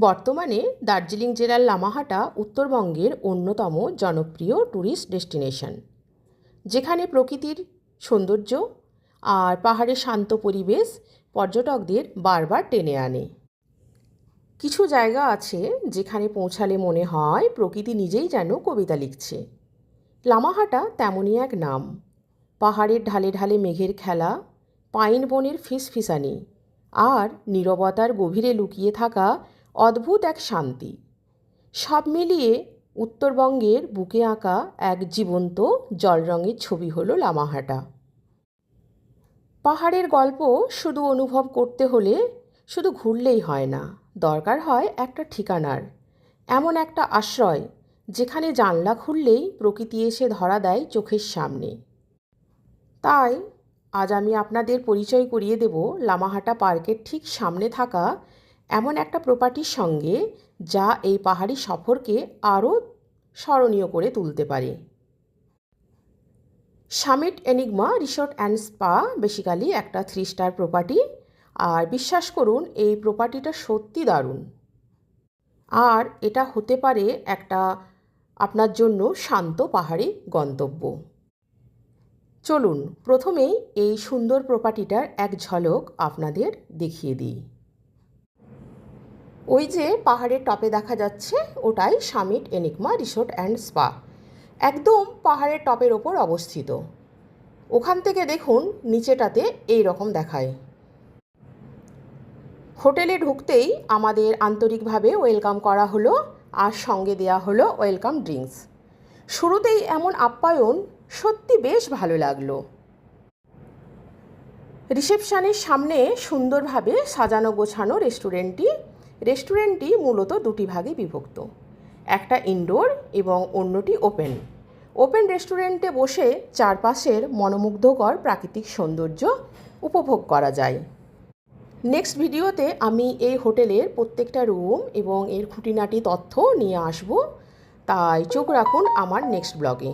বর্তমানে দার্জিলিং জেলার লামাহাটা উত্তরবঙ্গের অন্যতম জনপ্রিয় ট্যুরিস্ট ডেস্টিনেশন, যেখানে প্রকৃতির সৌন্দর্য আর পাহাড়ের শান্ত পরিবেশ পর্যটকদের বারবার টেনে আনে। কিছু জায়গা আছে যেখানে পৌঁছালে মনে হয় প্রকৃতি নিজেই যেন কবিতা লিখছে। লামাহাটা তেমনই এক নাম। পাহাড়ের ঢালে ঢালে মেঘের খেলা, পাইন বনের ফিসফিসানি আর নীরবতার গভীরে লুকিয়ে থাকা অদ্ভুত এক শান্তি, সব মিলিয়ে উত্তরবঙ্গের বুকে আঁকা এক জীবন্ত জলরঙের ছবি হলো লামাহাটা। পাহাড়ের গল্প শুধু অনুভব করতে হলে শুধু ঘুরলেই হয় না, দরকার হয় একটা ঠিকানার, এমন একটা আশ্রয় যেখানে জানলা খুললেই প্রকৃতি এসে ধরা দেয় চোখের সামনে। তাই আজ আমি আপনাদের পরিচয় করিয়ে দেব লামাহাটা পার্কের ঠিক সামনে থাকা এমন একটা প্রপার্টির সঙ্গে, যা এই পাহাড়ি সফরকে আরও স্মরণীয় করে তুলতে পারে। Summit enigma resort and spa basically একটা 3 স্টার প্রপার্টি, আর বিশ্বাস করুন এই প্রপার্টিটা সত্যি দারুণ। আর এটা হতে পারে একটা আপনার জন্য শান্ত পাহাড়ি গন্তব্য। চলুন প্রথমেই এই সুন্দর প্রপার্টিটার এক ঝলক আপনাদের দেখিয়ে দিই। ওই যে পাহাড়ের টপে দেখা যাচ্ছে, ওটাই summit enigma resort and spa, একদম পাহাড়ের টপের ওপর অবস্থিত। ওখান থেকে দেখুন নিচেটাতে এই রকম দেখায়। হোটেলে ঢুকতেই আমাদের আন্তরিকভাবে ওয়েলকাম করা হলো, আর সঙ্গে দেয়া হলো ওয়েলকাম ড্রিঙ্কস। শুরুতেই এমন আপ্যায়ন সত্যি বেশ ভালো লাগলো। রিসেপশনের সামনে সুন্দরভাবে সাজানো গোছানো রেস্টুরেন্টটি মূলত দুটি ভাগে বিভক্ত, একটা ইনডোর এবং অন্যটি ওপেন রেস্টুরেন্টে বসে চারপাশের মনোমুগ্ধকর প্রাকৃতিক সৌন্দর্য উপভোগ করা যায়। নেক্সট ভিডিওতে আমি এই হোটেলের প্রত্যেকটা রুম এবং এর খুঁটিনাটি তথ্য নিয়ে আসব, তাই চোখ রাখুন আমার নেক্সট ব্লগে।